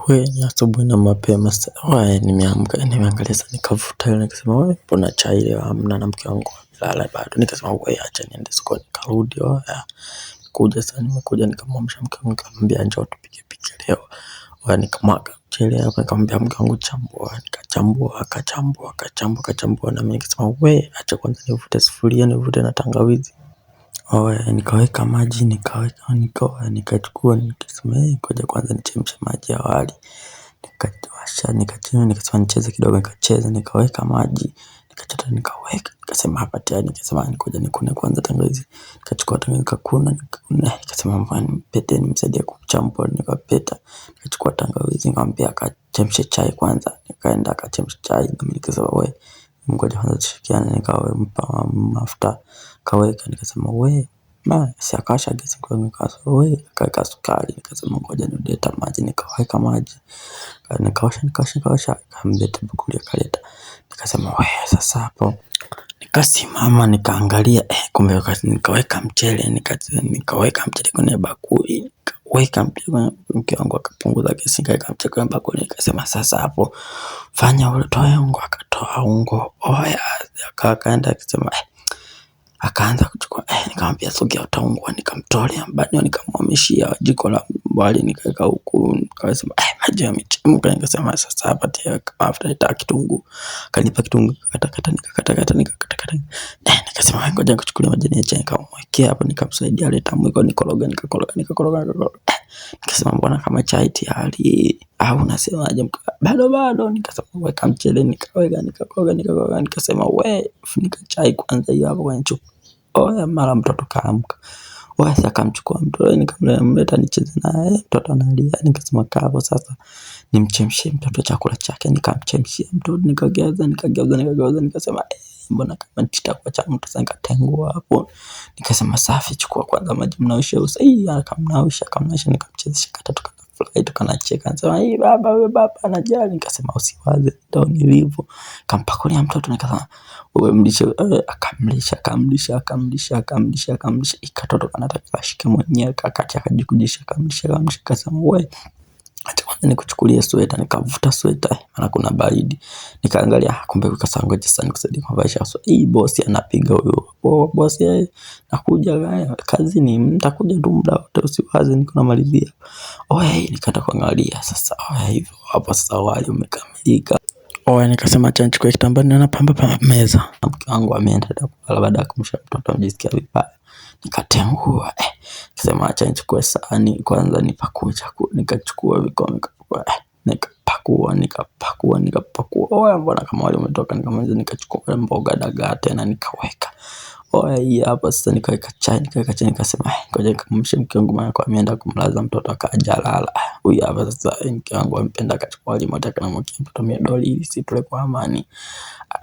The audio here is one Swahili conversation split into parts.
Ni asubuhi na mapema sasa. Nimeamka, nimeangalia saa nikavuta nikasema mbona chai leo hamna na mke wangu amelala bado. Nikasema acha niende sokoni nikarudi. Kuja sasa nimekuja nikamwamsha mke wangu nikamwambia njoo tupike leo. Nikamwaga mchele hapo nikamwambia mke wangu chambua, nikachambua akachambua na mimi nikasema acha kwanza nivute sufuria nivute na tangawizi. Nikaweka maji nikachukua nikasema ngoja kwanza nichemshe maji ya wali. Nikawasha nikachemsha nikasema nicheze kidogo nikacheza nikaweka maji nikachota nikaweka nikasema hapa tayari nikasema ngoja nikune kwanza tangawizi nikachukua tangawizi nikakuna nikasema mpete nimsaidie kuchambua nikapeta nikachukua tangawizi nikamwambia akachemshe chai kwanza nikaenda akachemsha chai na mimi nikasema ngoja kwanza tushirikiane nikampa mafuta kaweka nikasema si akawasha gesi kwa nikasema akaweka sukari nikasema ngoja nilete maji nikaweka maji nikawasha akamleta bakuli akaleta nikasema sasa hapo nikasimama nikaangalia kumbe nikaweka mchele nikaweka mchele kwenye bakuli nikaweka mchele mke wangu akapunguza gesi nikaweka mchele kwenye bakuli nikasema sasa hapo fanya utoe unga akatoa unga akaenda akisema akaanza kuchukua nikamwambia sogea utaungua nikamtolea mbali nikamhamishia jiko la wali nikaweka huku nikasema maji yamechemka nikasema sasa hapa tia mafuta ya kitunguu akanipa kitunguu nikakata nikasema ngoja nikuchukulie majani ya chai nikamwekea hapo nikamsaidia aleta mwiko nikakoroga nikasema mbona kama chai tayari au unasemaje bado nikasema weka mchele nikaweka nikakoroga nikasema funika chai kwanza hiyo hapo kwenye chupa mara mtoto kaamka sasa akamchukua mtoto nikamleta nicheze naye mtoto analia nikasema kaa hapo sasa nimchemshie mtoto chakula chake nikamchemshia mtoto nikageuza nikasema mbona kama kitakuwa cha mtu sasa nikatengua hapo nikasema safi chukua kwanza maji mnaosha uso akamnaosha nikamchezesha katatu fly tukanacheka anasema baba anajali nikasema usiwaze ndio nilivyo kampakulia mtoto nikasema mlishe akamlisha ikatoto kanataka ashike mwenyewe kakati akajikujisha akamlisha akasema acha kwanza nikuchukulie sweta nikavuta sweta maana kuna baridi nikaangalia kumbe ngoja sasa nikusaidie kuvaa bosi anapiga huyo bosi nakuja kazini nitakuja tu muda wote usiwaze niko namalizia nikaenda kuangalia sasa hivyo hapo sasa wali umekamilika nikasema acha nichukue kitambaa na pamba meza mke wangu ameenda kulala baada ya kumsha mtoto amejisikia vibaya nikatengua nikasema acha nichukue sahani kwanza nipakue chakula nikachukua vikombe nikapakua mbona kama wali umetoka nikamaliza nikachukua mboga dagaa tena nikaweka hapa sasa nikaweka chai nikasema ngoja nikamshe mke wangu maana ameenda kumlaza mtoto akajalala huyu hapa sasa mke wangu ampenda akachukua wali moja akamwekea mtoto $100 ili situle kwa amani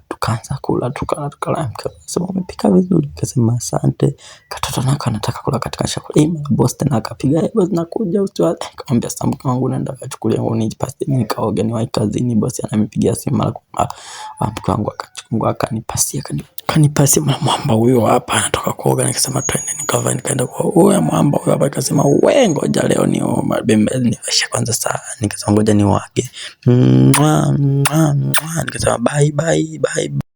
tukaanza kula tukala sema umepika vizuri nikasema asante katoto nako anataka kula katika chakula boss tena akapiga boss nakuja nikamwambia sasa mke wangu naenda kachukulia unipasi nikaoga niwahi kazini boss ananipigia simu mara kwa mara mke wangu akachukua akanipasia mara mwamba huyo hapa anatoka kuoga nikasema twende nikavaa nikaenda kwa huyo mwamba huyo hapa akasema ngoja leo ni mabembe nivashe kwanza saa nikasema ngoja niwage nikasema bye